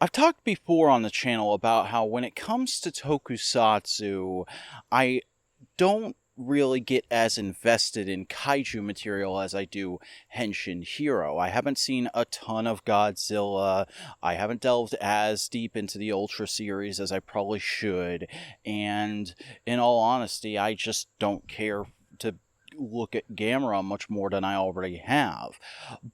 I've talked before on the channel about how when it comes to Tokusatsu, I don't really get as invested in Kaiju material as I do Henshin Hero. I haven't seen a ton of Godzilla. I haven't delved as deep into the Ultra series as I probably should. And in all honesty, I just don't care to look at Gamera much more than I already have.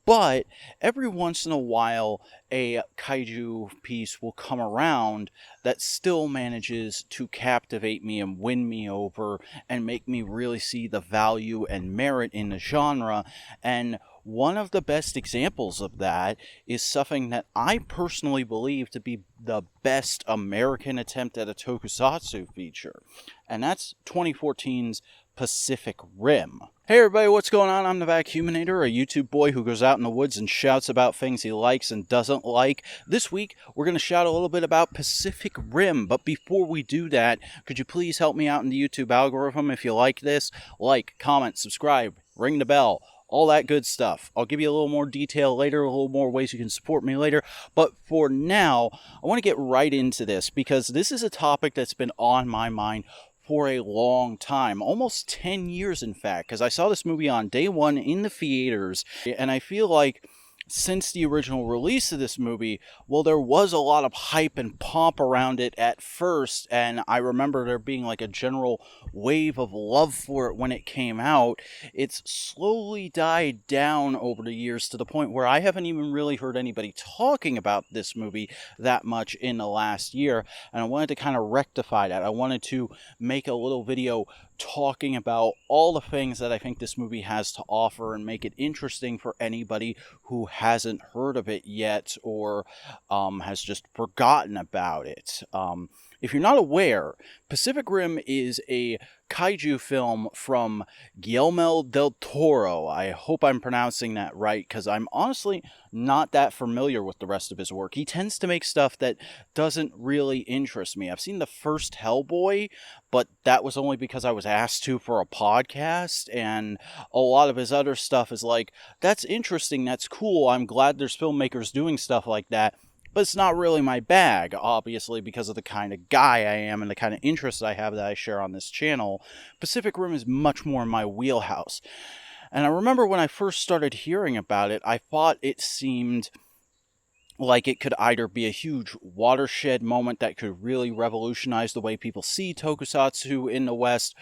But every once in a while, a kaiju piece will come around that still manages to captivate me and win me over and make me really see the value and merit in the genre. And one of the best examples of that is something that I personally believe to be the best American attempt at a tokusatsu feature, and that's 2014's Pacific Rim. Hey everybody, what's going on? I'm the Vacuuminator, a YouTube boy who goes out in the woods and shouts about things he likes and doesn't like. This week, we're going to shout a little bit about Pacific Rim, but before we do that, could you please help me out in the YouTube algorithm if you like this? Like, comment, subscribe, ring the bell, all that good stuff. I'll give you a little more detail later, a little more ways you can support me later, but for now, I want to get right into this because this is a topic that's been on my mind for a long time, almost 10 years in fact, because I saw this movie on day one in the theaters, and I feel like since the original release of this movie, well, there was a lot of hype and pomp around it at first, and I remember there being like a general wave of love for it when it came out. It's slowly died down over the years to the point where I haven't even really heard anybody talking about this movie that much in the last year, and I wanted to kind of rectify that. I wanted to make a little video talking about all the things that I think this movie has to offer and make it interesting for anybody who hasn't heard of it yet or has just forgotten about it. If you're not aware, Pacific Rim is a kaiju film from Guillermo del Toro. I hope I'm pronouncing that right, because I'm honestly not that familiar with the rest of his work. He tends to make stuff that doesn't really interest me. I've seen the first Hellboy, but that was only because I was asked to for a podcast, and a lot of his other stuff is like, that's interesting, that's cool, I'm glad there's filmmakers doing stuff like that, but it's not really my bag, obviously, because of the kind of guy I am and the kind of interests I have that I share on this channel. Pacific Rim is much more in my wheelhouse. And I remember when I first started hearing about it, I thought it seemed like it could either be a huge watershed moment that could really revolutionize the way people see tokusatsu in the West,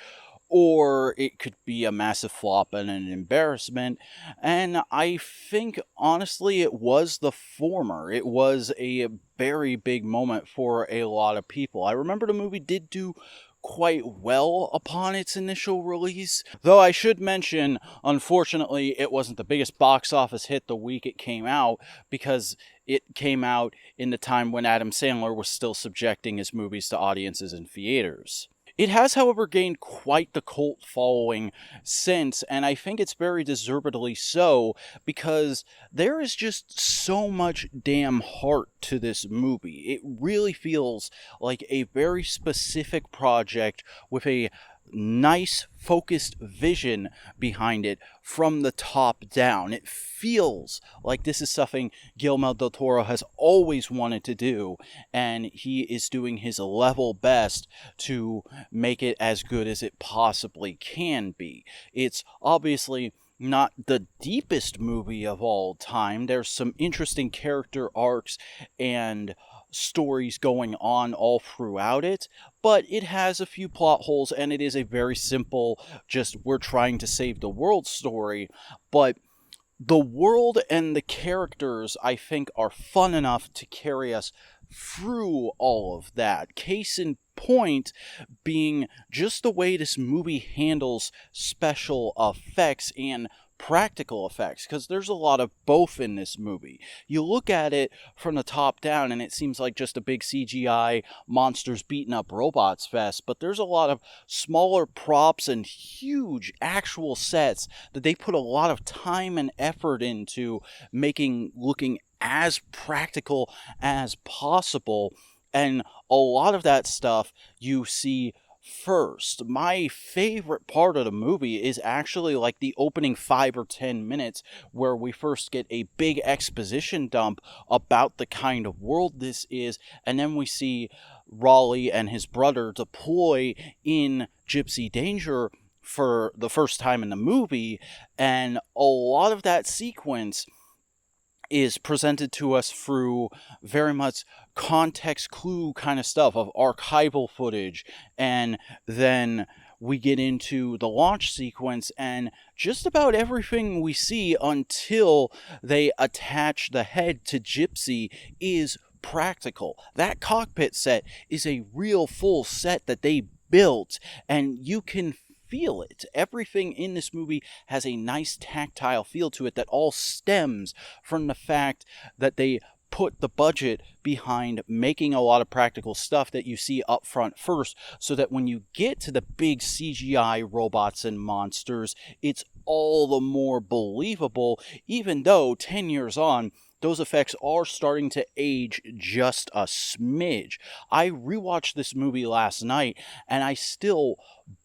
or it could be a massive flop and an embarrassment, and I think, honestly, it was the former. It was a very big moment for a lot of people. I remember the movie did do quite well upon its initial release, though I should mention, unfortunately, it wasn't the biggest box office hit the week it came out, because it came out in the time when Adam Sandler was still subjecting his movies to audiences in theaters. It has, however, gained quite the cult following since, and I think it's very deservedly so, because there is just so much damn heart to this movie. It really feels like a very specific project with a nice, focused vision behind it from the top down. It feels like this is something Guillermo del Toro has always wanted to do, and he is doing his level best to make it as good as it possibly can be. It's obviously not the deepest movie of all time. There's some interesting character arcs and stories going on all throughout it, but it has a few plot holes, and it is a very simple, just we're trying to save the world story, but the world and the characters, I think, are fun enough to carry us through all of that. Case in point being just the way this movie handles special effects and practical effects, because there's a lot of both in this movie. You look at it from the top down and it seems like just a big CGI monsters beating up robots fest, but there's a lot of smaller props and huge actual sets that they put a lot of time and effort into making looking as practical as possible, and a lot of that stuff you see first. My favorite part of the movie is actually like the opening 5 or 10 minutes where we first get a big exposition dump about the kind of world this is, and then we see Raleigh and his brother deploy in Gypsy Danger for the first time in the movie, and a lot of that sequence is presented to us through very much context clue kind of stuff of archival footage, and then we get into the launch sequence, and just about everything we see until they attach the head to Gypsy is practical. That cockpit set is a real full set that they built, and you can feel it. Everything in this movie has a nice tactile feel to it that all stems from the fact that they put the budget behind making a lot of practical stuff that you see up front first, so that when you get to the big CGI robots and monsters, it's all the more believable, even though 10 years on, those effects are starting to age just a smidge. I rewatched this movie last night, and I still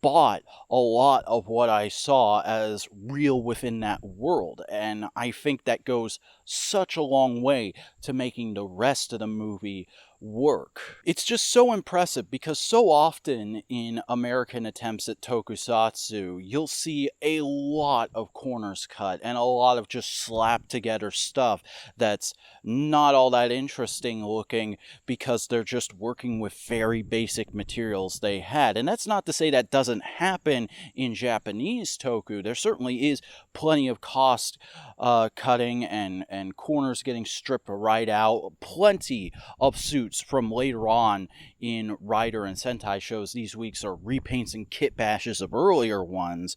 bought a lot of what I saw as real within that world, and I think that goes such a long way to making the rest of the movie work. It's just so impressive because so often in American attempts at tokusatsu, you'll see a lot of corners cut and a lot of just slapped together stuff that's not all that interesting looking because they're just working with very basic materials they had. And that's not to say that doesn't happen in Japanese toku. There certainly is plenty of cost cutting and corners getting stripped right out, plenty of suits from later on in Rider and Sentai shows these weeks are repaints and kit bashes of earlier ones,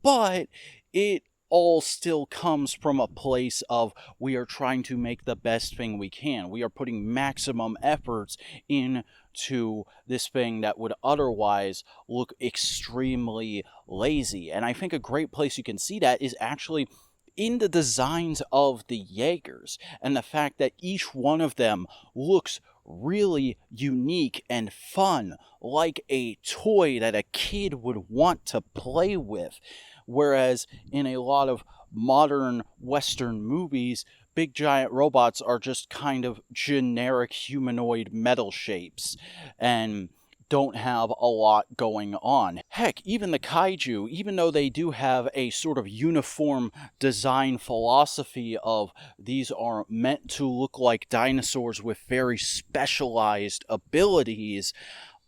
but it all still comes from a place of we are trying to make the best thing we can. We are putting maximum efforts into this thing that would otherwise look extremely lazy. And I think a great place you can see that is actually in the designs of the Jaegers, and the fact that each one of them looks really unique and fun, like a toy that a kid would want to play with. Whereas in a lot of modern Western movies, big giant robots are just kind of generic humanoid metal shapes and don't have a lot going on. Heck, even the Kaiju, even though they do have a sort of uniform design philosophy of these are meant to look like dinosaurs with very specialized abilities,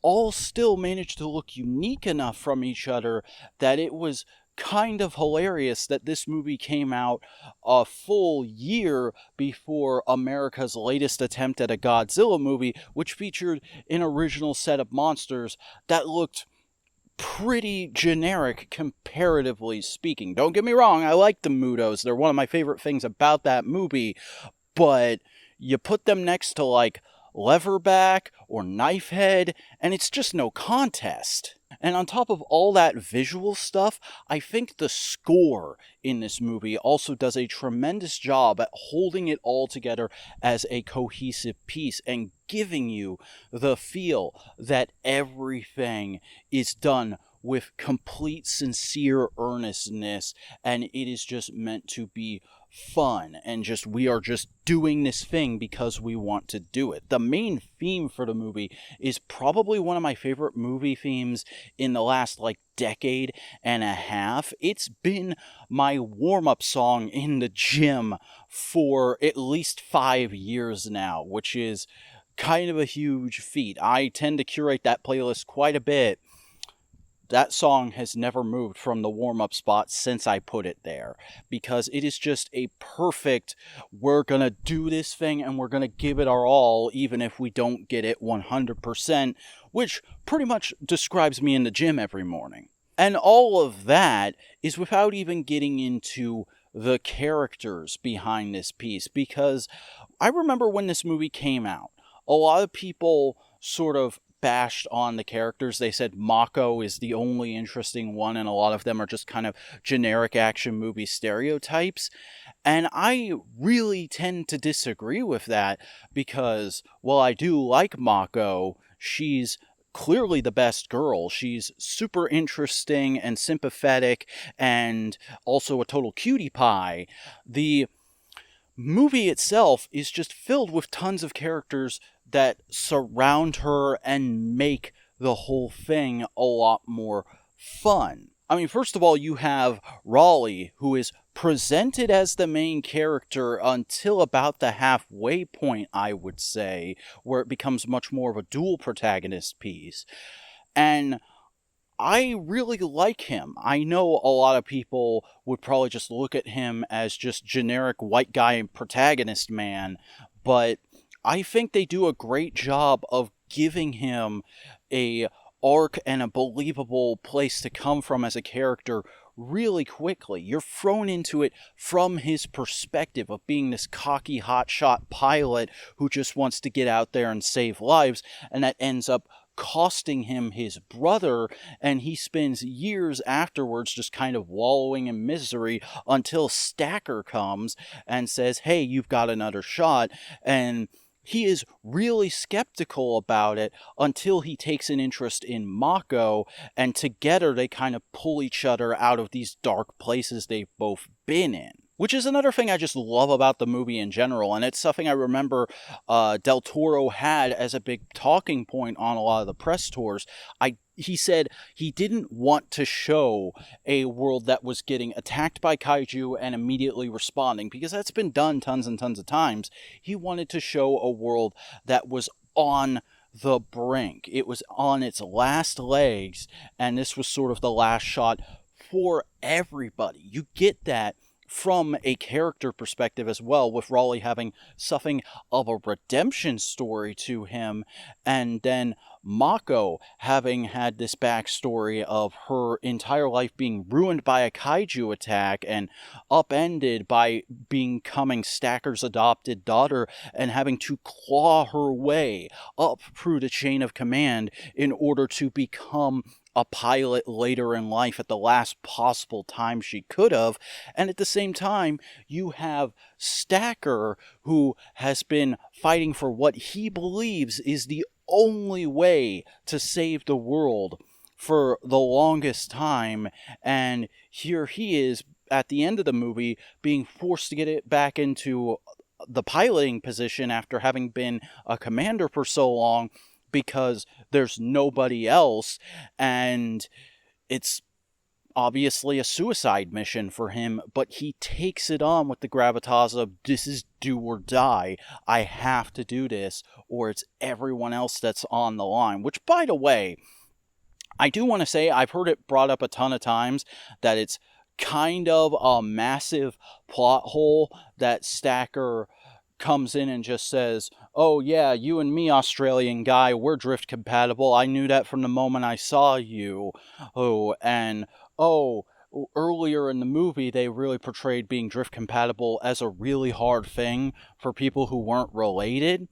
all still manage to look unique enough from each other that it was kind of hilarious that this movie came out a full year before America's latest attempt at a Godzilla movie, which featured an original set of monsters that looked pretty generic, comparatively speaking. Don't get me wrong, I like the Mutos. They're one of my favorite things about that movie, but you put them next to, like, Leatherback or Knifehead, and it's just no contest. And on top of all that visual stuff, I think the score in this movie also does a tremendous job at holding it all together as a cohesive piece and giving you the feel that everything is done with complete sincere earnestness, and it is just meant to be fun, and just we are just doing this thing because we want to do it. The main theme for the movie is probably one of my favorite movie themes in the last decade and a half. It's been my warm-up song in the gym for at least 5 years now, which is kind of a huge feat. I tend to curate that playlist quite a bit. That song has never moved from the warm-up spot since I put it there, because it is just a perfect, we're gonna do this thing and we're gonna give it our all even if we don't get it 100%, which pretty much describes me in the gym every morning. And all of that is without even getting into the characters behind this piece, because I remember when this movie came out, a lot of people sort of bashed on the characters. They said Mako is the only interesting one, and a lot of them are just kind of generic action movie stereotypes. And I really tend to disagree with that, because while I do like Mako, she's clearly the best girl. She's super interesting and sympathetic and also a total cutie pie. The movie itself is just filled with tons of characters that surround her and make the whole thing a lot more fun. I mean, first of all, you have Raleigh, who is presented as the main character until about the halfway point, I would say, where it becomes much more of a dual protagonist piece. And I really like him. I know a lot of people would probably just look at him as just generic white guy protagonist man, but I think they do a great job of giving him a arc and a believable place to come from as a character really quickly. You're thrown into it from his perspective of being this cocky hotshot pilot who just wants to get out there and save lives, and that ends up costing him his brother, and he spends years afterwards just kind of wallowing in misery until Stacker comes and says, hey, you've got another shot, and he is really skeptical about it until he takes an interest in Mako, and together they kind of pull each other out of these dark places they've both been in. Which is another thing I just love about the movie in general, and it's something I remember Del Toro had as a big talking point on a lot of the press tours. He said he didn't want to show a world that was getting attacked by kaiju and immediately responding, because that's been done tons and tons of times. He wanted to show a world that was on the brink. It was on its last legs, and this was sort of the last shot for everybody. You get that from a character perspective as well, with Raleigh having something of a redemption story to him, and then Mako having had this backstory of her entire life being ruined by a kaiju attack and upended by becoming Stacker's adopted daughter and having to claw her way up through the chain of command in order to become a pilot later in life at the last possible time she could have. And at the same time, you have Stacker, who has been fighting for what he believes is the only way to save the world for the longest time, and here he is at the end of the movie being forced to get it back into the piloting position after having been a commander for so long, because there's nobody else, and it's obviously a suicide mission for him, but he takes it on with the gravitas of, this is do or die. I have to do this, or it's everyone else that's on the line. Which, by the way, I do want to say, I've heard it brought up a ton of times that it's kind of a massive plot hole that Stacker comes in and just says, oh yeah, you and me, Australian guy, we're drift compatible. I knew that from the moment I saw you. Earlier in the movie, they really portrayed being drift compatible as a really hard thing for people who weren't related.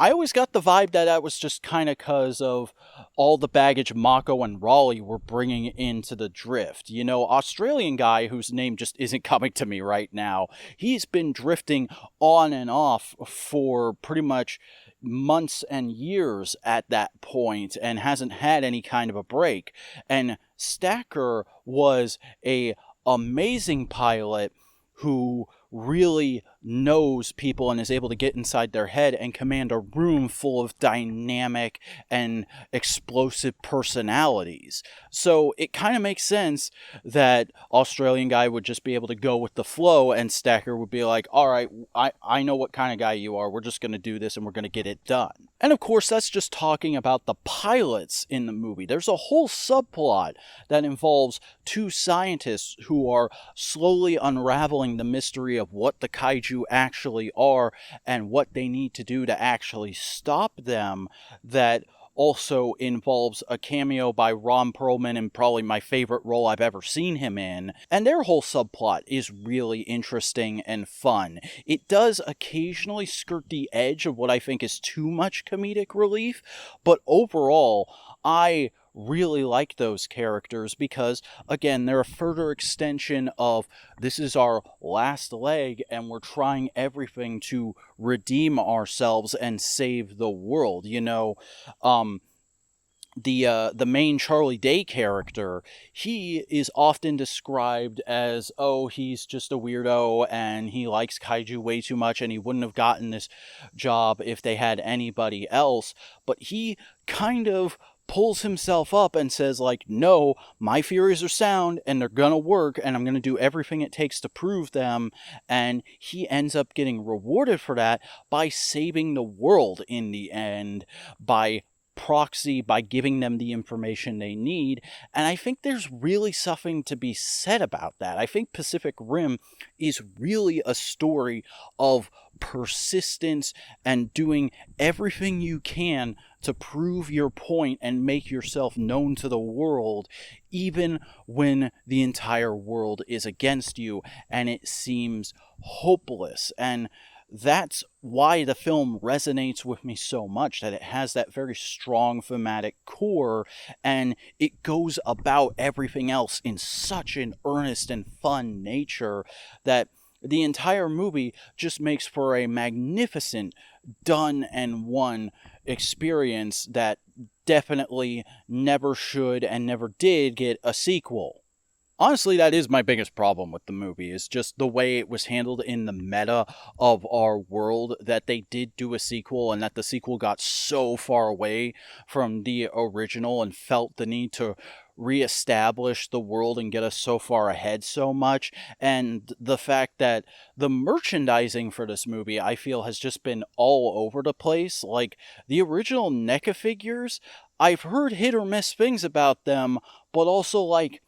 I always got the vibe that that was just kind of because of all the baggage Mako and Raleigh were bringing into the drift. You know, Australian guy whose name just isn't coming to me right now, he's been drifting on and off for pretty much months and years at that point and hasn't had any kind of a break. And Stacker was a amazing pilot who really knows people and is able to get inside their head and command a room full of dynamic and explosive personalities. So it kind of makes sense that Australian guy would just be able to go with the flow, and Stacker would be like, all right, I know what kind of guy you are. We're just going to do this and we're going to get it done. And of course, that's just talking about the pilots in the movie. There's a whole subplot that involves two scientists who are slowly unraveling the mystery of what the kaiju actually are and what they need to do to actually stop them, that also involves a cameo by Ron Perlman in probably my favorite role I've ever seen him in. And their whole subplot is really interesting and fun. It does occasionally skirt the edge of what I think is too much comedic relief, but overall, I really like those characters because, again, they're a further extension of, this is our last leg and we're trying everything to redeem ourselves and save the world. You know, the main Charlie Day character, he is often described as, oh, he's just a weirdo and he likes kaiju way too much and he wouldn't have gotten this job if they had anybody else. But he kind of pulls himself up and says, like, no, my theories are sound and they're gonna work and I'm gonna do everything it takes to prove them. And he ends up getting rewarded for that by saving the world in the end, by proxy, by giving them the information they need. And I think there's really something to be said about that. I think Pacific Rim is really a story of persistence and doing everything you can to prove your point and make yourself known to the world, even when the entire world is against you and it seems hopeless. And that's why the film resonates with me so much, that it has that very strong thematic core and it goes about everything else in such an earnest and fun nature that the entire movie just makes for a magnificent done and won experience that definitely never should and never did get a sequel. Honestly, that is my biggest problem with the movie, is just the way it was handled in the meta of our world, that they did do a sequel and that the sequel got so far away from the original and felt the need to reestablish the world and get us so far ahead so much. And the fact that the merchandising for this movie, I feel, has just been all over the place. Like, the original NECA figures, I've heard hit or miss things about them, but also, like,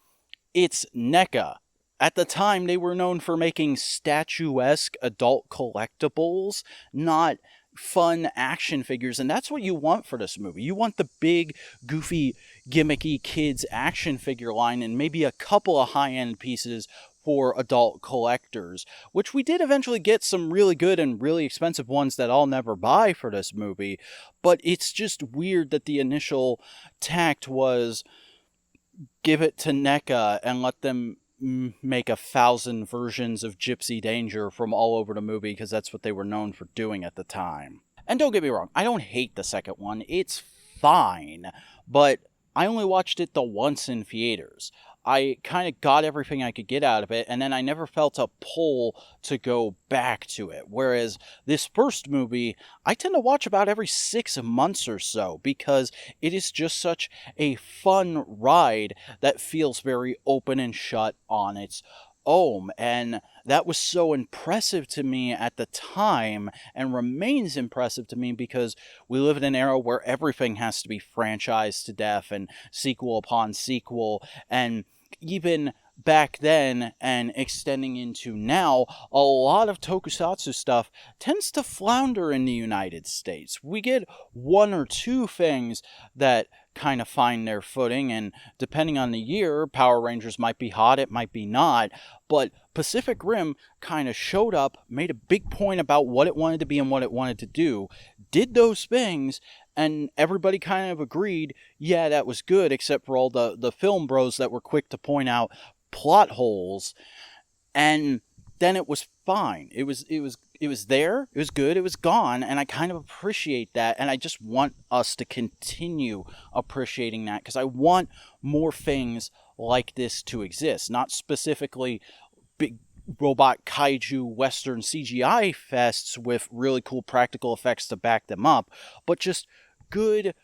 it's NECA. At the time, they were known for making statuesque adult collectibles, not fun action figures. And that's what you want for this movie. You want the big, goofy, gimmicky kids action figure line and maybe a couple of high-end pieces for adult collectors, which we did eventually get some really good and really expensive ones that I'll never buy for this movie. But it's just weird that the initial tact was give it to NECA and let them make 1,000 versions of Gypsy Danger from all over the movie, because that's what they were known for doing at the time. And don't get me wrong, I don't hate the second one. It's fine, but I only watched it the once in theaters. I kind of got everything I could get out of it, and then I never felt a pull to go back to it. Whereas this first movie, I tend to watch about every 6 months or so, because it is just such a fun ride that feels very open and shut on its own. And that was so impressive to me at the time, and remains impressive to me, because we live in an era where everything has to be franchised to death and sequel upon sequel. And even back then and extending into now, a lot of tokusatsu stuff tends to flounder in the United States. We get 1 or 2 things that kind of find their footing, and depending on the year, Power Rangers might be hot, it might be not, but Pacific Rim kind of showed up, made a big point about what it wanted to be and what it wanted to do, did those things, and everybody kind of agreed, yeah, that was good, except for all the film bros that were quick to point out plot holes, and then it was fine. It was there, it was good, it was gone, and I kind of appreciate that, and I just want us to continue appreciating that, because I want more things like this to exist. Not specifically big robot kaiju western CGI fests with really cool practical effects to back them up, but just good,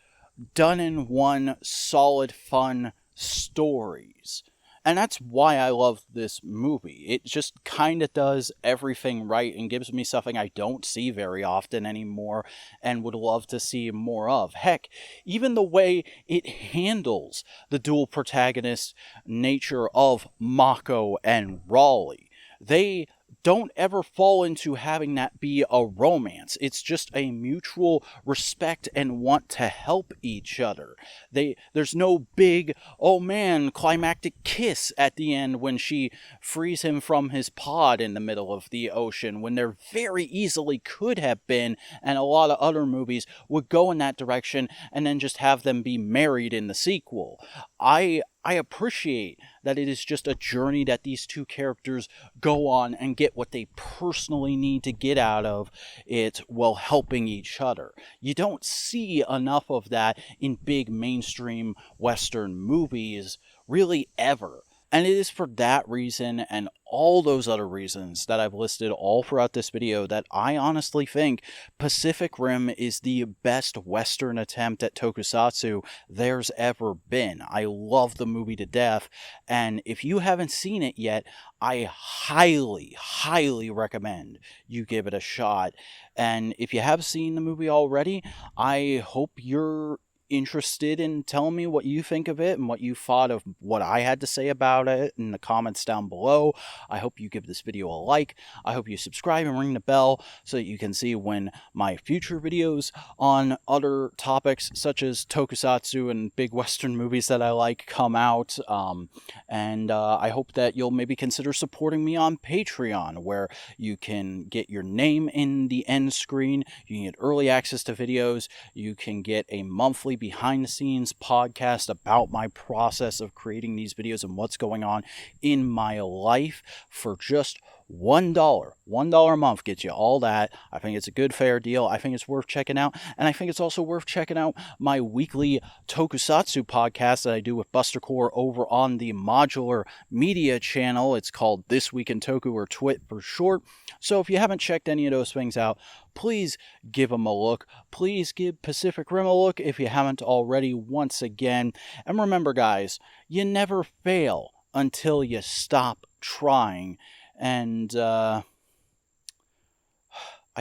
done in one, solid, fun stories. And that's why I love this movie. It just kind of does everything right and gives me something I don't see very often anymore and would love to see more of. Heck, even the way it handles the dual protagonist nature of Mako and Raleigh. They don't ever fall into having that be a romance. It's just a mutual respect and want to help each other. There's no big, oh man, climactic kiss at the end when she frees him from his pod in the middle of the ocean, when there very easily could have been, and a lot of other movies would go in that direction and then just have them be married in the sequel. I I appreciate that it is just a journey that these two characters go on and get what they personally need to get out of it while helping each other. You don't see enough of that in big mainstream Western movies, really ever. And it is for that reason and all those other reasons that I've listed all throughout this video that I honestly think Pacific Rim is the best Western attempt at Tokusatsu there's ever been. I love the movie to death, and if you haven't seen it yet, I highly, highly recommend you give it a shot. And if you have seen the movie already, I hope you're interested in telling me what you think of it and what you thought of what I had to say about it in the comments down below. I hope you give this video a like. I hope you subscribe and ring the bell so that you can see when my future videos on other topics such as Tokusatsu and big Western movies that I like come out. I hope that you'll maybe consider supporting me on Patreon, where you can get your name in the end screen, you can get early access to videos, you can get a monthly behind-the-scenes podcast about my process of creating these videos and what's going on in my life for just $1. $1 a month gets you all that. I think it's a good, fair deal. I think it's worth checking out. And I think it's also worth checking out my weekly Tokusatsu podcast that I do with Buster Core over on the Modular Media channel. It's called This Week in Toku, or TWIT for short. So if you haven't checked any of those things out, please give them a look. Please give Pacific Rim a look if you haven't already once again. And remember, guys, you never fail until you stop trying. And I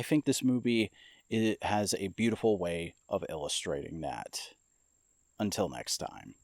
think this movie, it has a beautiful way of illustrating that. Until next time.